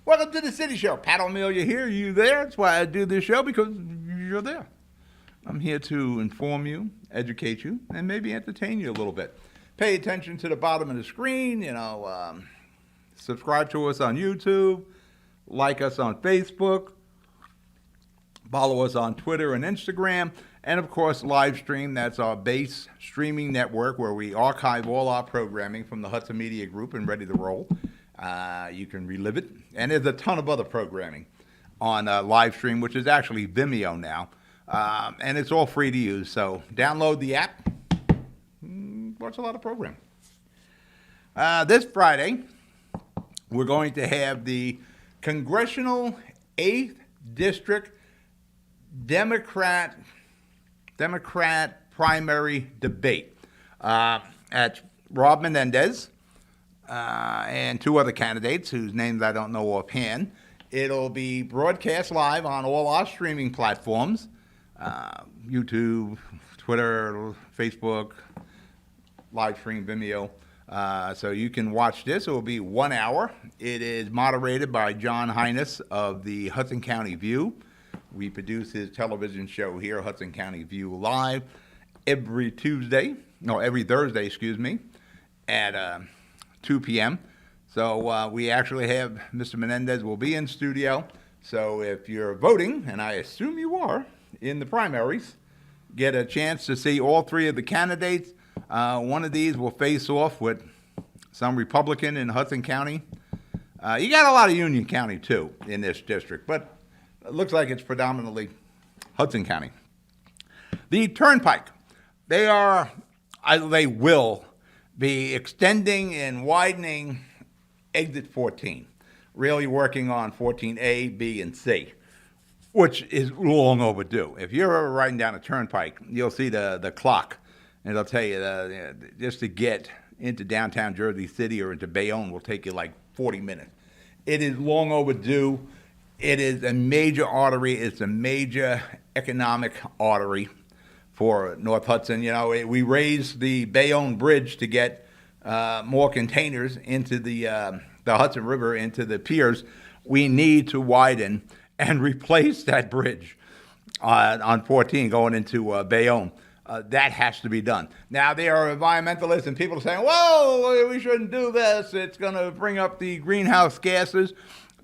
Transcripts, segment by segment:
Welcome to the City Show. Pat O Melia here. You there? That's why I do this show, because you're there. I'm here to inform you, educate you, and maybe entertain you a little bit. Pay attention to the bottom of the screen. Subscribe to us on YouTube. Like us on Facebook. Follow us on Twitter and Instagram. And, of course, live stream. That's our base streaming network where we archive all our programming from the Hudson Media Group and ready to roll. You can relive it. And there's a ton of other programming on live stream, which is actually Vimeo now. And it's all free to use. So download the app. Watch a lot of programming. This Friday, we're going to have the Congressional 8th District Democrat primary debate at Rob Menendez and two other candidates whose names I don't know offhand. It'll be broadcast live on all our streaming platforms, YouTube, Twitter, Facebook, live stream, Vimeo. So you can watch this. It will be 1 hour. It is moderated by John Hines of the Hudson County View. We produce his television show here, Hudson County View Live, every Thursday, at 2 p.m. So we actually have Mr. Menendez will be in studio. So if you're voting, and I assume you are, in the primaries, get a chance to see all three of the candidates. One of these will face off with some Republican in Hudson County. You got a lot of Union County, too, in this district, but it looks like it's predominantly Hudson County. The Turnpike, they will be extending and widening exit 14, really working on 14A, B, and C, which is long overdue. If you're ever riding down a turnpike, you'll see the clock, and it'll tell you just to get into downtown Jersey City or into Bayonne will take you like 40 minutes. It is long overdue. It is a major artery. It's a major economic artery for North Hudson. You know, we raised the Bayonne Bridge to get more containers into the Hudson River, into the piers. We need to widen and replace that bridge on 14 going into Bayonne. That has to be done. Now, there are environmentalists and people saying, whoa, we shouldn't do this. It's going to bring up the greenhouse gases.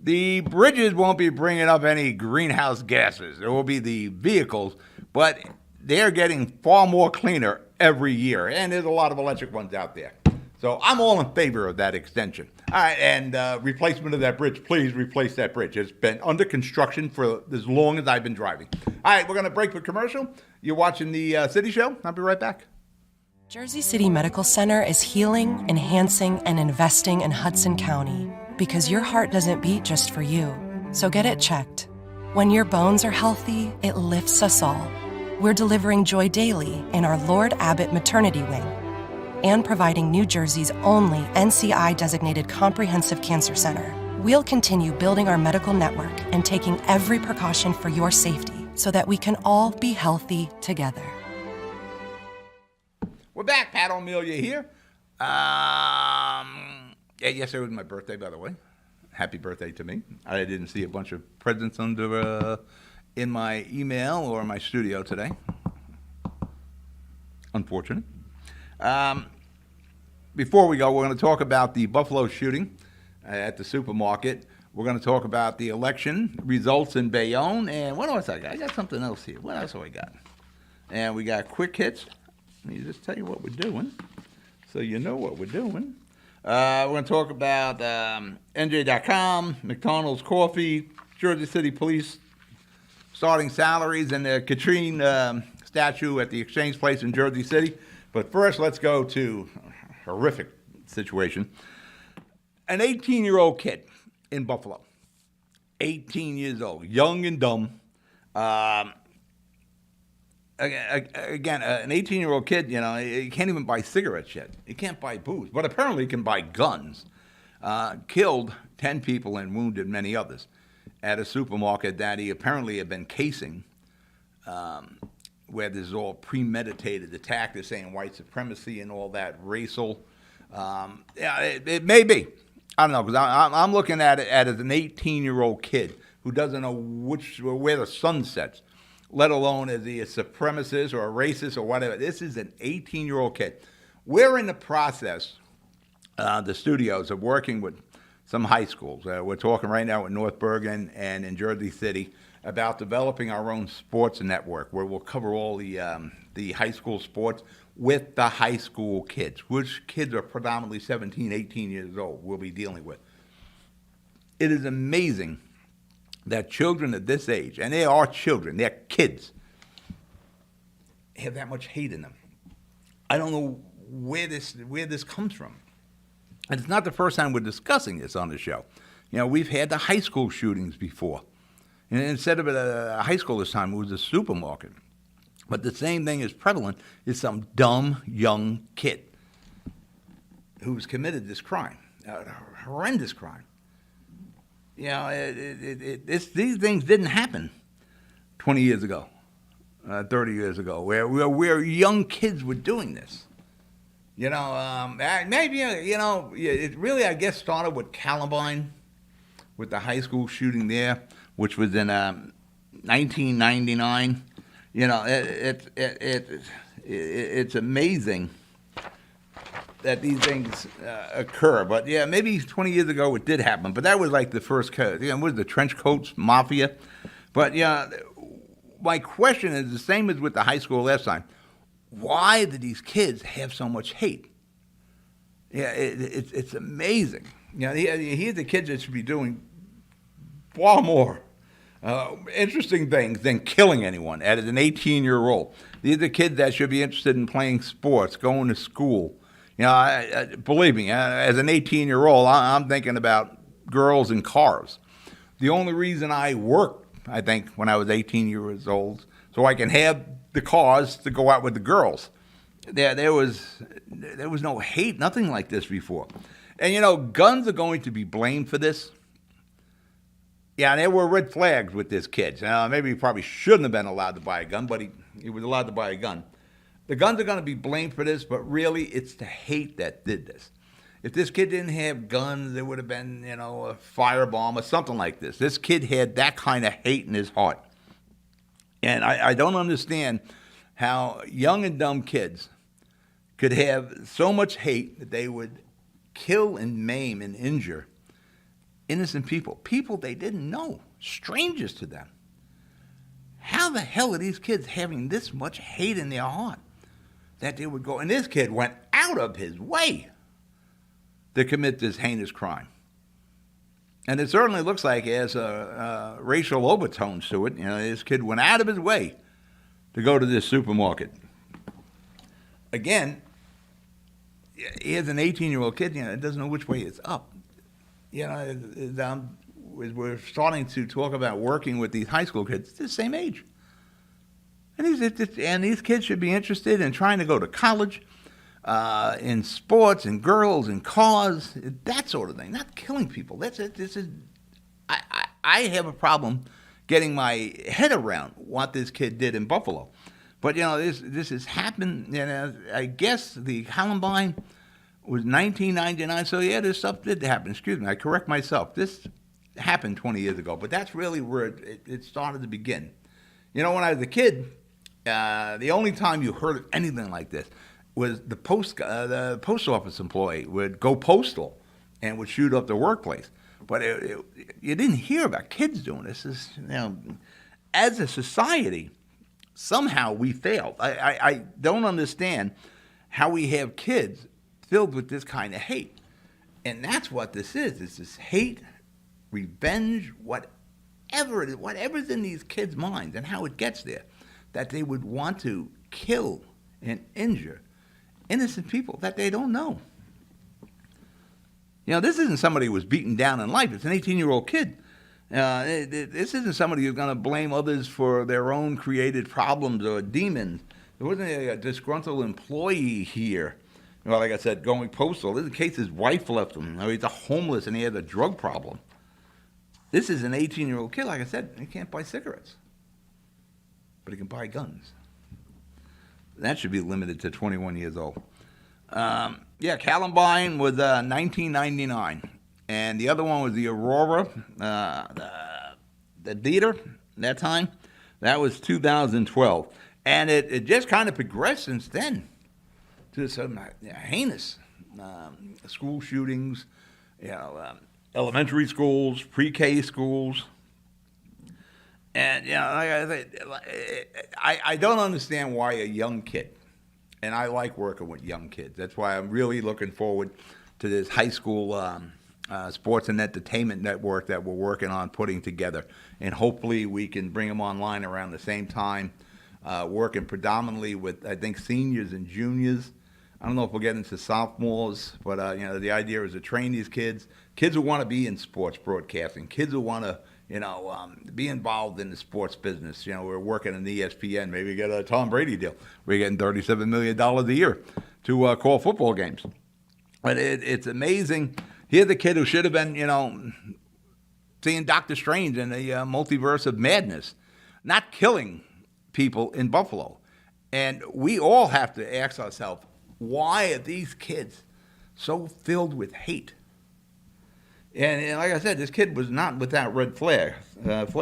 The bridges won't be bringing up any greenhouse gases. There will be the vehicles, but they're getting far more cleaner every year, and there's a lot of electric ones out there. So I'm all in favor of that extension. All right, and replacement of that bridge, please replace that bridge. It's been under construction for as long as I've been driving. All right, we're going to break for commercial. You're watching the City Show. I'll be right back. Jersey City Medical Center is healing, enhancing, and investing in Hudson County because your heart doesn't beat just for you. So get it checked. When your bones are healthy, it lifts us all. We're delivering joy daily in our Lord Abbott Maternity Wing and providing New Jersey's only NCI-designated comprehensive cancer center. We'll continue building our medical network and taking every precaution for your safety so that we can all be healthy together. We're back. Pat O Melia here. Yesterday was my birthday, by the way. Happy birthday to me. I didn't see a bunch of presents in my email or my studio today. Unfortunate. Before we go, we're going to talk about the Buffalo shooting at the supermarket. We're going to talk about the election results in Bayonne. And what else I got? I got something else here. What else have I got? And we got quick hits. Let me just tell you what we're doing so you know what we're doing. We're going to talk about NJ.com, McDonald's Coffee, Jersey City Police starting salaries, and the Katrine statue at the Exchange Place in Jersey City. But first, let's go to a horrific situation. An 18-year-old kid in Buffalo, 18 years old, young and dumb. Again, an 18-year-old kid, you know, he can't even buy cigarettes yet. He can't buy booze, but apparently he can buy guns. Killed 10 people and wounded many others at a supermarket that he apparently had been casing, where this is all premeditated attack. They're saying white supremacy and all that, racial. Yeah, it may be. I don't know, because I'm looking at it as an 18-year-old kid who doesn't know where the sun sets, let alone is he a supremacist or a racist or whatever. This is an 18-year-old kid. We're in the process, the studios, of working with some high schools. We're talking right now with North Bergen and in Jersey City about developing our own sports network where we'll cover all the high school sports with the high school kids, which kids are predominantly 17, 18 years old we'll be dealing with. It is amazing that children at this age, and they are children, they're kids, have that much hate in them. I don't know where this comes from. And it's not the first time we're discussing this on the show. You know, we've had the high school shootings before. And instead of a high school this time, it was a supermarket. But the same thing is prevalent is some dumb young kid who's committed this crime, a horrendous crime. You know, these things didn't happen 20 years ago, 30 years ago, where young kids were doing this. You know, maybe, you know, it really, I guess, started with Columbine, with the high school shooting there, which was in 1999. You know, it's amazing that these things occur. But, yeah, maybe 20 years ago it did happen. But that was like the first, what was the trench coats mafia? But, yeah, my question is the same as with the high school last time. Why do these kids have so much hate? Yeah, it's amazing. You know, here's the kids that should be doing far more interesting things than killing anyone as an 18-year-old. These are the kids that should be interested in playing sports, going to school. You know, believe me, as an 18-year-old, I'm thinking about girls and cars. The only reason I worked, I think, when I was 18 years old, so I can have the cars to go out with the girls. There was no hate, nothing like this before. And, you know, guns are going to be blamed for this. Yeah, there were red flags with this kid. Maybe he probably shouldn't have been allowed to buy a gun, but he was allowed to buy a gun. The guns are going to be blamed for this, but really it's the hate that did this. If this kid didn't have guns, there would have been, you know, a firebomb or something like this. This kid had that kind of hate in his heart. And I don't understand how young and dumb kids could have so much hate that they would kill and maim and injure innocent people they didn't know, strangers to them. How the hell are these kids having this much hate in their heart that they would go, and this kid went out of his way to commit this heinous crime. And it certainly looks like it has racial overtones to it. You know, this kid went out of his way to go to this supermarket. Again, here's an 18-year-old kid, you know, doesn't know which way it's up. You know, we're starting to talk about working with these high school kids, the same age. And these kids should be interested in trying to go to college, in sports, and girls, and cars, that sort of thing. Not killing people. I have a problem getting my head around what this kid did in Buffalo. But, you know, this has happened, you know, I guess the Columbine was 1999, so yeah, this stuff did happen. Excuse me, I correct myself. This happened 20 years ago, but that's really where it started to begin. You know, when I was a kid, the only time you heard of anything like this was the post office employee would go postal and would shoot up the workplace. But you didn't hear about kids doing this. You know, as a society, somehow we failed. I don't understand how we have kids filled with this kind of hate. And that's what this is. It's this hate, revenge, whatever's in these kids' minds and how it gets there, that they would want to kill and injure innocent people that they don't know. You know, this isn't somebody who was beaten down in life. It's an 18-year-old kid. This isn't somebody who's going to blame others for their own created problems or demons. There wasn't a disgruntled employee here. Well, like I said, going postal. This is a case his wife left him. He's a homeless and he has a drug problem. This is an 18-year-old kid. Like I said, he can't buy cigarettes, but he can buy guns. That should be limited to 21 years old. Yeah, Columbine was 1999. and the other one was the Aurora, the Dieter, that time. That was 2012. And it just kind of progressed since then to some heinous school shootings, elementary schools, pre-K schools. And, I don't understand why a young kid, and I like working with young kids. That's why I'm really looking forward to this high school sports and entertainment network that we're working on putting together. And hopefully we can bring them online around the same time, working predominantly with, I think, seniors and juniors. I don't know if we'll get into sophomores, but the idea is to train these kids who want to be in sports broadcasting, kids who want to be involved in the sports business. We're working in ESPN. Maybe we get a Tom Brady deal. We're getting $37 million a year to call football games. But it's amazing. Here's the kid who should have been, seeing Doctor Strange in the multiverse of madness, not killing people in Buffalo. And we all have to ask ourselves, why are these kids so filled with hate? And like I said, this kid was not without red flags. There's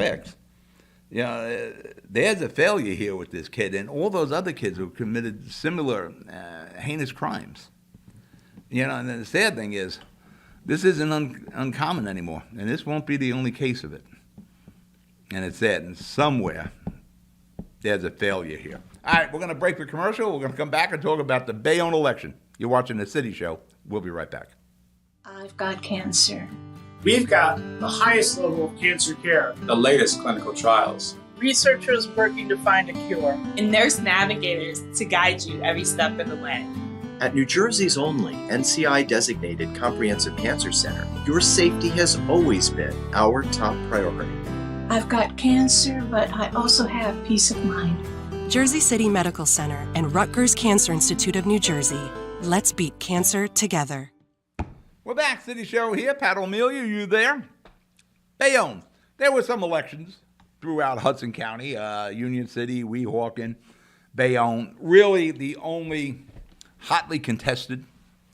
a failure here with this kid and all those other kids who committed similar heinous crimes. And then the sad thing is, this isn't uncommon anymore, and this won't be the only case of it. And it's sad, and somewhere there's a failure here. All right, we're going to break the commercial. We're going to come back and talk about the Bayonne election. You're watching The City Show. We'll be right back. I've got cancer. We've got the highest level of cancer care. The latest clinical trials. Researchers working to find a cure. And nurse navigators to guide you every step of the way. At New Jersey's only NCI-designated Comprehensive Cancer Center, your safety has always been our top priority. I've got cancer, but I also have peace of mind. Jersey City Medical Center and Rutgers Cancer Institute of New Jersey. Let's beat cancer together. We're back, City Show here. Pat O Melia, you there? Bayonne. There were some elections throughout Hudson County, Union City, Weehawken, Bayonne. Really the only hotly contested,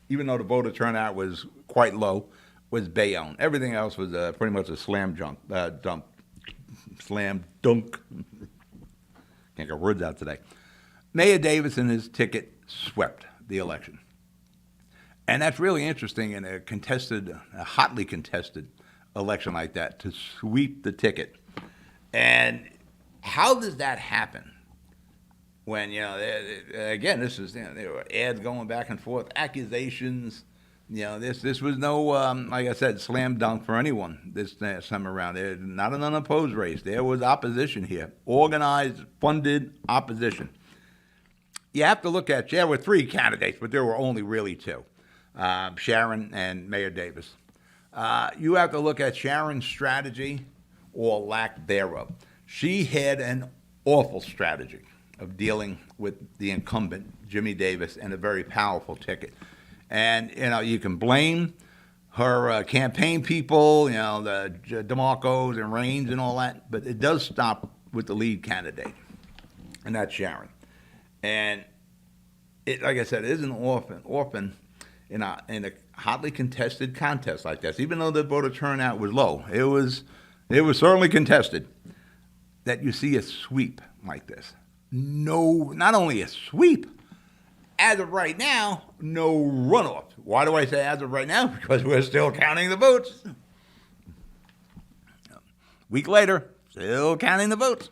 even though the voter turnout was quite low, was Bayonne. Everything else was pretty much a slam dunk. Can't get words out today. Mayor Davis and his ticket swept the election. And that's really interesting in a hotly contested election like that, to sweep the ticket. And how does that happen? When, again, this is, there were ads going back and forth, accusations. This was no, like I said, slam dunk for anyone this time around. Not an unopposed race. There was opposition here, organized, funded opposition. You have to look at, there were three candidates, but there were only really two, Sharon and Mayor Davis. You have to look at Sharon's strategy or lack thereof. She had an awful strategy of dealing with the incumbent, Jimmy Davis, and a very powerful ticket. And, you can blame her campaign people, the DeMarcos and Raines and all that, but it does stop with the lead candidate, and that's Sharon. And it, like I said, it isn't often in a hotly contested contest like this, even though the voter turnout was low. It was certainly contested, that you see a sweep like this. No, not only a sweep, as of right now, no runoff. Why do I say as of right now? Because we're still counting the votes. Week later, still counting the votes.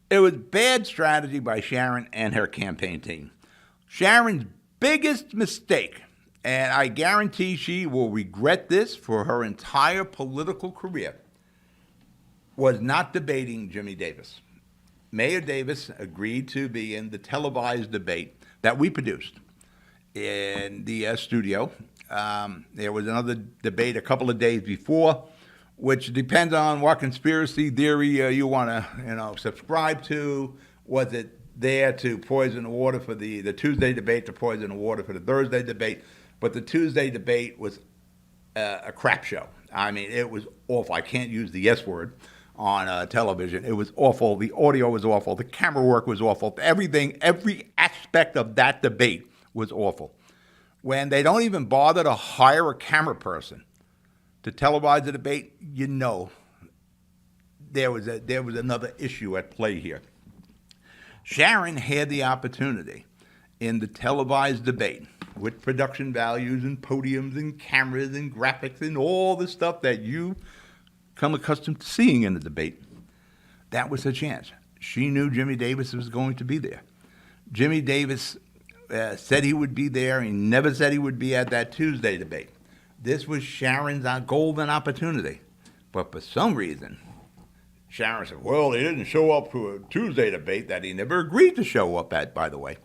It was bad strategy by Sharon and her campaign team. Sharon's biggest mistake, and I guarantee she will regret this for her entire political career, was not debating Jimmy Davis. Mayor Davis agreed to be in the televised debate that we produced in the studio. There was another debate a couple of days before, which depends on what conspiracy theory you want to, subscribe to. Was it there to poison the water for the Tuesday debate, to poison the water for the Thursday debate? But the Tuesday debate was a crap show. I mean, it was awful. I can't use the S word on television. It was awful. The audio was awful. The camera work was awful. Everything, every aspect of that debate was awful. When they don't even bother to hire a camera person to televise the debate, you know there was another issue at play here. Sharon had the opportunity in the televised debate with production values and podiums and cameras and graphics and all the stuff that you come accustomed to seeing in the debate. That was her chance. She knew Jimmy Davis was going to be there. Jimmy Davis said he would be there. He never said he would be at that Tuesday debate. This was Sharon's golden opportunity. But for some reason, Sharon said, well, he didn't show up to a Tuesday debate that he never agreed to show up at, by the way.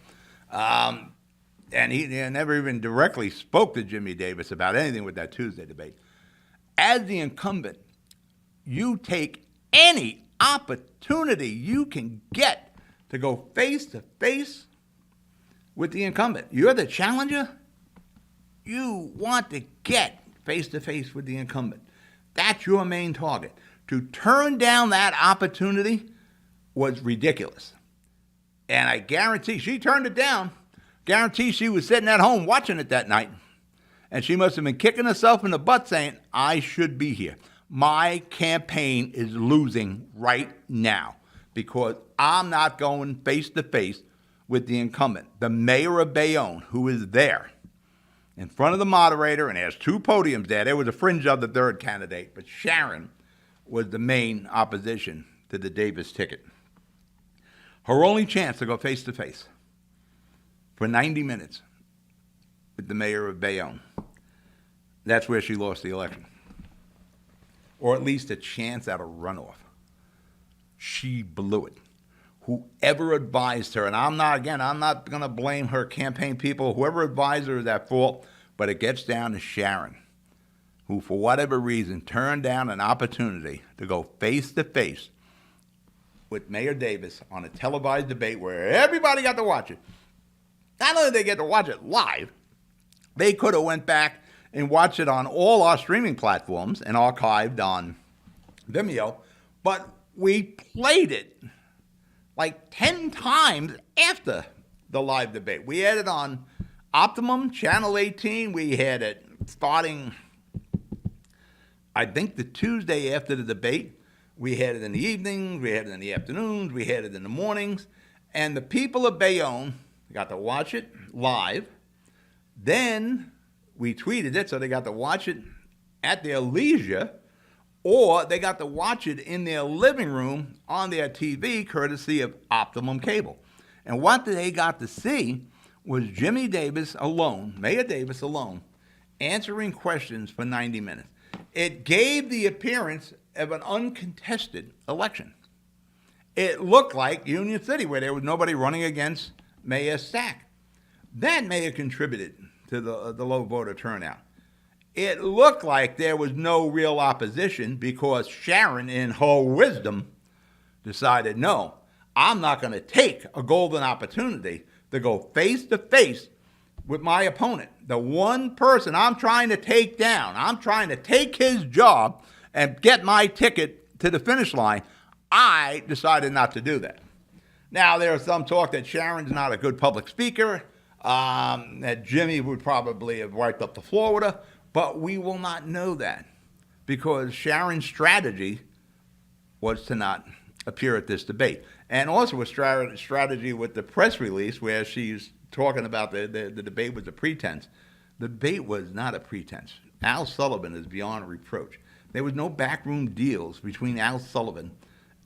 And he never even directly spoke to Jimmy Davis about anything with that Tuesday debate. As the incumbent, you take any opportunity you can get to go face-to-face with the incumbent. You're the challenger. You want to get face-to-face with the incumbent. That's your main target. To turn down that opportunity was ridiculous. And I guarantee she turned it down. Guarantee she was sitting at home watching it that night. And she must have been kicking herself in the butt saying, I should be here. My campaign is losing right now because I'm not going face-to-face with the incumbent, the mayor of Bayonne, who is there in front of the moderator, and there's two podiums there. There was a fringe of the third candidate, but Sharon was the main opposition to the Davis ticket. Her only chance to go face-to-face for 90 minutes with the mayor of Bayonne. That's where she lost the election. Or at least a chance at a runoff. She blew it. Whoever advised her, and I'm not going to blame her campaign people, whoever advised her is at fault, but it gets down to Sharon, who for whatever reason turned down an opportunity to go face-to-face with Mayor Davis on a televised debate where everybody got to watch it. Not only did they get to watch it live, they could have went back and watched it on all our streaming platforms and archived on Vimeo, but we played it like 10 times after the live debate. We had it on Optimum, Channel 18. We had it starting, I think, the Tuesday after the debate. We had it in the evenings, we had it in the afternoons, we had it in the mornings. And the people of Bayonne got to watch it live. Then we tweeted it, so they got to watch it at their leisure, or they got to watch it in their living room on their TV, courtesy of Optimum Cable. And what they got to see was Jimmy Davis alone, Mayor Davis alone, answering questions for 90 minutes. It gave the appearance of an uncontested election. It looked like Union City, where there was nobody running against Mayor Stack. That may have contributed to the low voter turnout. It looked like there was no real opposition because Sharon, in her wisdom, decided, no, I'm not going to take a golden opportunity to go face-to-face with my opponent, the one person I'm trying to take down. I'm trying to take his job and get my ticket to the finish line. I decided not to do that. Now, there's some talk that Sharon's not a good public speaker, that Jimmy would probably have wiped up the floor with her, but we will not know that because Sharon's strategy was to not appear at this debate. And also a strategy with the press release where she's talking about the debate was a pretense. The debate was not a pretense. Al Sullivan is beyond reproach. There was no backroom deals between Al Sullivan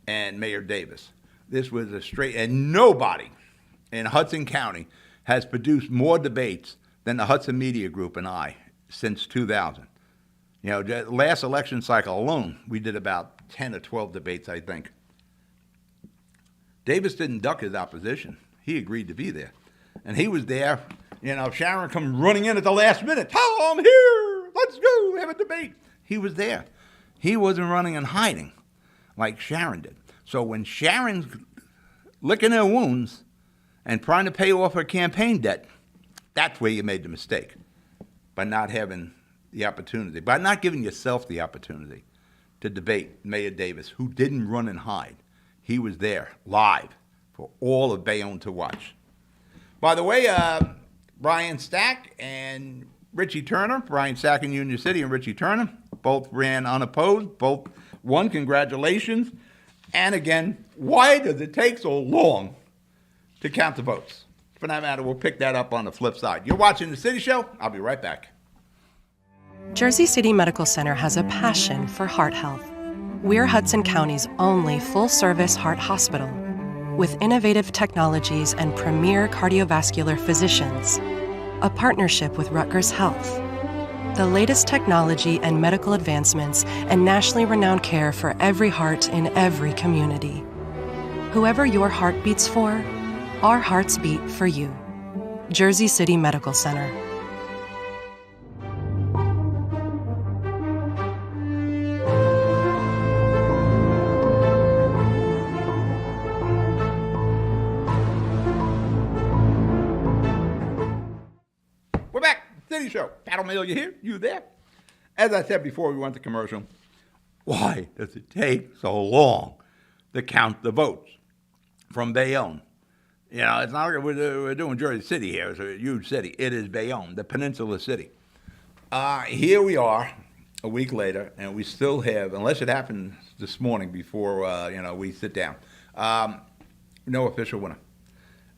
and Mayor Davis. This was a straight, and nobody in Hudson County has produced more debates than the Hudson Media Group and I since 2000. You know, last election cycle alone, we did about 10 or 12 debates, I think. Davis didn't duck his opposition. He agreed to be there. And he was there. You know, Sharon come running in at the last minute. Oh, I'm here. Let's go have a debate. He was there. He wasn't running and hiding like Sharon did. So when Sharon's licking her wounds and trying to pay off her campaign debt, that's where you made the mistake, by not having the opportunity, by not giving yourself the opportunity to debate Mayor Davis, who didn't run and hide. He was there, live, for all of Bayonne to watch. By the way, Brian Stack and Richie Turner, Brian Stack in Union City and Richie Turner, Both ran unopposed. Both won. Congratulations. And again, why does it take so long to count the votes? For that matter, we'll pick that up on the flip side. You're watching The City Show. I'll be right back. Jersey City Medical Center has a passion for heart health. We're Hudson County's only full-service heart hospital with innovative technologies and premier cardiovascular physicians, a partnership with Rutgers Health, the latest technology and medical advancements, and nationally renowned care for every heart in every community. Whoever your heart beats for, our hearts beat for you. Jersey City Medical Center. We're back. City Show. Pat O Melia here. You there? As I said before we went to commercial, why does it take so long to count the votes from Bayonne? You know, it's not like we're doing Jersey City here. It's a huge city. It is Bayonne, the peninsula city. Here we are a week later, and we still have, unless it happened this morning before, we sit down, no official winner.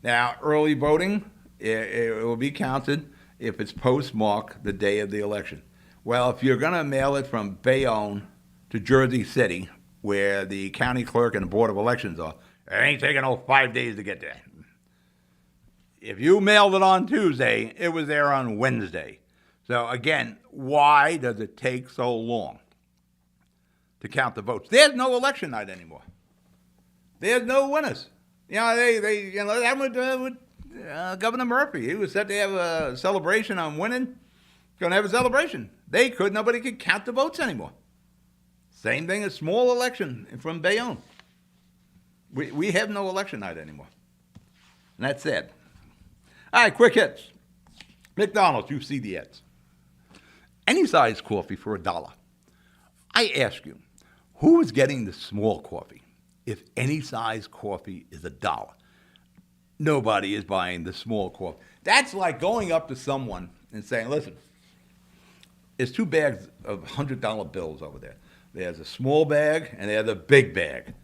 Now, early voting, it will be counted if it's postmarked the day of the election. Well, if you're going to mail it from Bayonne to Jersey City, where the county clerk and the board of elections are, it ain't taking 5 days to get there. If you mailed it on Tuesday, it was there on Wednesday. So again, why does it take so long to count the votes? There's no election night anymore. There's no winners. You know, that with Governor Murphy. He was set to have a celebration on winning. Going to have a celebration. Nobody could count the votes anymore. Same thing, a small election from Bayonne. We have no election night anymore. And that's sad. All right, quick hits. McDonald's, you see the ads. Any size coffee for $1. I ask you, who is getting the small coffee if any size coffee is $1? Nobody is buying the small coffee. That's like going up to someone and saying, listen, there's 2 bags of $100 bills over there. There's a small bag and there's a big bag.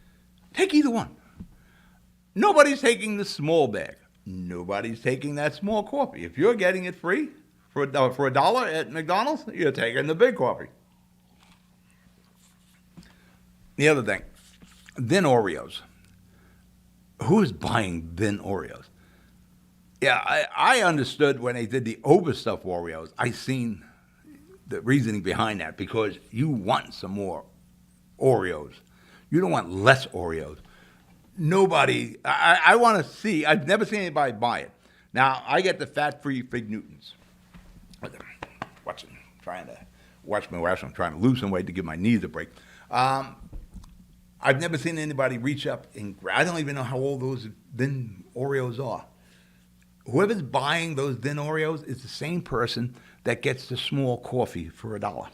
Take either one. Nobody's taking the small bag. Nobody's taking that small coffee. If you're getting it free for $1 at McDonald's, you're taking the big coffee. The other thing, thin Oreos. Who is buying thin Oreos? Yeah, I understood when they did the overstuffed Oreos. I seen the reasoning behind that, because you want some more Oreos. You don't want less Oreos. Nobody, I want to see, I've never seen anybody buy it. Now, I get the fat-free Fig Newtons. Trying to watch my weight. I'm trying to lose some weight to give my knees a break. I've never seen anybody reach up and I don't even know how old those thin Oreos are. Whoever's buying those thin Oreos is the same person that gets the small coffee for $1.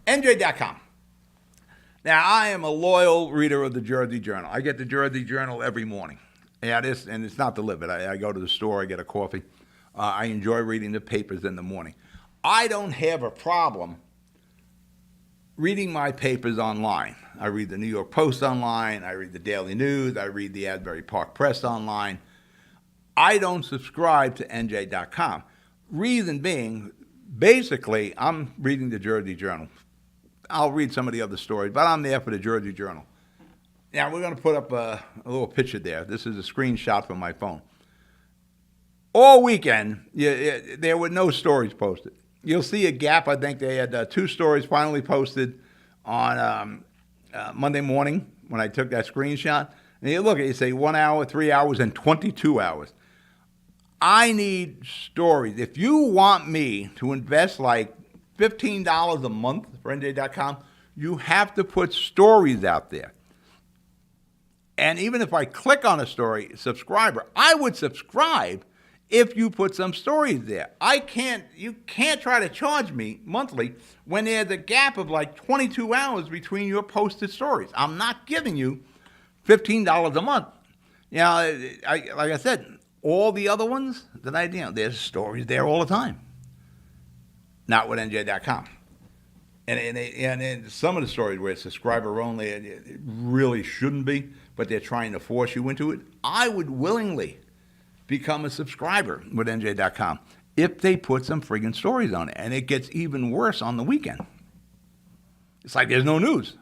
NJ.com. Now, I am a loyal reader of the Jersey Journal. I get the Jersey Journal every morning. Yeah, and it's not delivered. I go to the store, I get a coffee. I enjoy reading the papers in the morning. I don't have a problem reading my papers online. I read the New York Post online. I read the Daily News. I read the Asbury Park Press online. I don't subscribe to NJ.com. Reason being, basically, I'm reading the Jersey Journal. I'll read some of the other stories, but I'm there for the Jersey Journal. Now, we're going to put up a little picture there. This is a screenshot from my phone. All weekend, there were no stories posted. You'll see a gap. I think they had 2 stories finally posted on Monday morning when I took that screenshot. And you look at it, you say 1 hour, 3 hours, and 22 hours. I need stories. If you want me to invest like $15 a month for NJ.com, you have to put stories out there. And even if I click on a story, subscriber, I would subscribe if you put some stories there. You can't try to charge me monthly when there's a gap of like 22 hours between your posted stories. I'm not giving you $15 a month. You know, like I said, all the other ones there's stories there all the time. Not with NJ.com. And some of the stories where it's subscriber only, it really shouldn't be, but they're trying to force you into it. I would willingly become a subscriber with NJ.com if they put some friggin' stories on it. And it gets even worse on the weekend. It's like there's no news.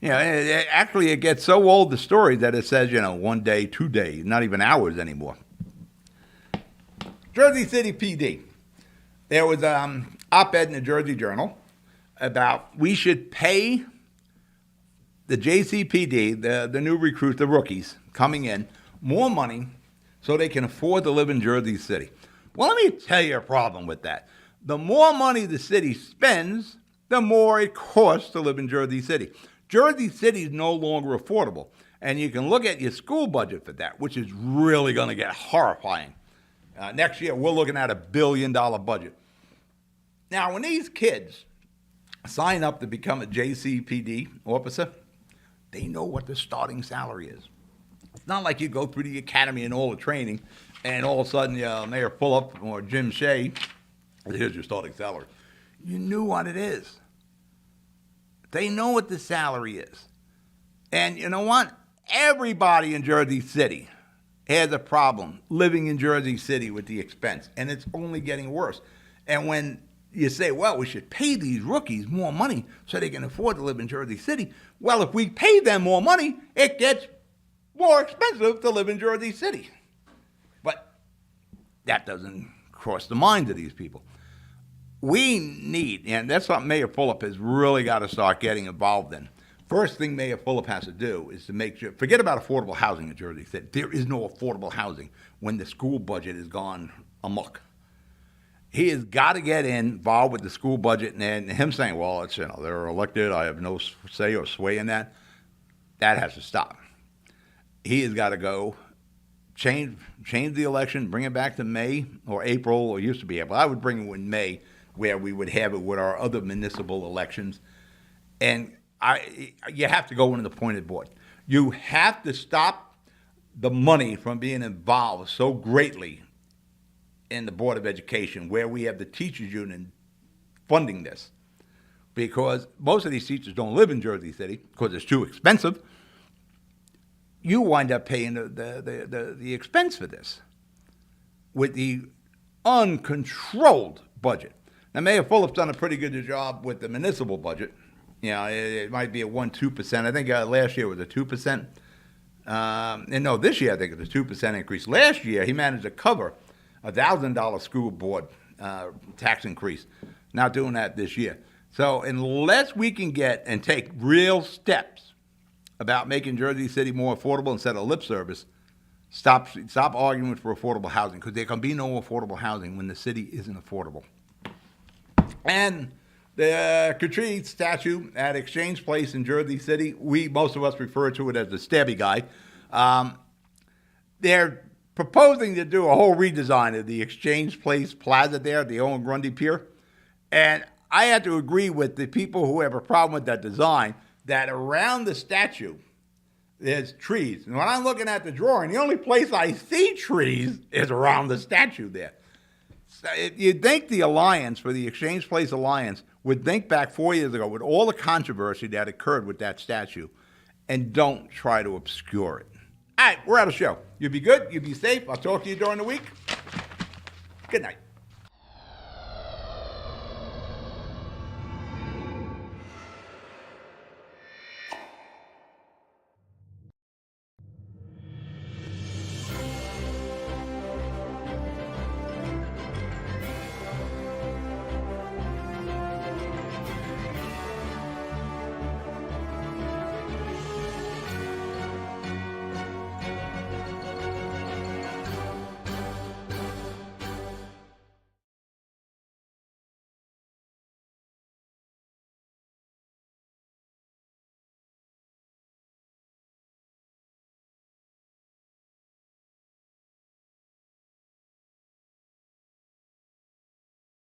Actually, it gets so old, the story, that it says, 1 day, 2 days, not even hours anymore. Jersey City PD. There was an op-ed in the Jersey Journal about we should pay the JCPD, the new recruits, the rookies coming in, more money so they can afford to live in Jersey City. Well, let me tell you a problem with that. The more money the city spends, the more it costs to live in Jersey City. Jersey City is no longer affordable, and you can look at your school budget for that, which is really going to get horrifying. Next year, we're looking at $1 billion budget. Now, when these kids sign up to become a JCPD officer, they know what the starting salary is. It's not like you go through the academy and all the training, and all of a sudden, Mayor Fulop or Jim Shea, here's your starting salary. You knew what it is. They know what the salary is. And you know what? Everybody in Jersey City has a problem living in Jersey City with the expense, and it's only getting worse. And when you say, well, we should pay these rookies more money so they can afford to live in Jersey City, well, if we pay them more money, it gets more expensive to live in Jersey City. But that doesn't cross the mind of these people. We need, and that's what Mayor Fulop has really got to start getting involved in. First thing Mayor Fulop has to do is to make sure, forget about affordable housing in Jersey City. There is no affordable housing when the school budget has gone amok. He has got to get involved with the school budget, and him saying, well, it's, they're elected, I have no say or sway in that. That has to stop. He has got to go change the election, bring it back to May or April, or used to be April. I would bring it in May, where we would have it with our other municipal elections. And you have to go into the appointed board. You have to stop the money from being involved so greatly in the Board of Education, where we have the teachers union funding this. Because most of these teachers don't live in Jersey City because it's too expensive. You wind up paying the expense for this with the uncontrolled budget. Now, Mayor Fulop's done a pretty good job with the municipal budget. It might be a 1-2%. I think last year was a 2%. And no, this year I think it's a 2% increase. Last year he managed to cover a $1,000 school board tax increase. Not doing that this year. So unless we can get and take real steps about making Jersey City more affordable instead of lip service, stop arguing for affordable housing, because there can be no affordable housing when the city isn't affordable. And the Katrie statue at Exchange Place in Jersey City, most of us refer to it as the Stabby Guy. They're proposing to do a whole redesign of the Exchange Place Plaza there, the Owen Grundy Pier. And I have to agree with the people who have a problem with that design, that around the statue there's trees. And when I'm looking at the drawing, the only place I see trees is around the statue there. You'd think the Alliance, for the Exchange Place Alliance, would think back 4 years ago with all the controversy that occurred with that statue and don't try to obscure it. All right, we're out of show. You be good. You be safe. I'll talk to you during the week. Good night.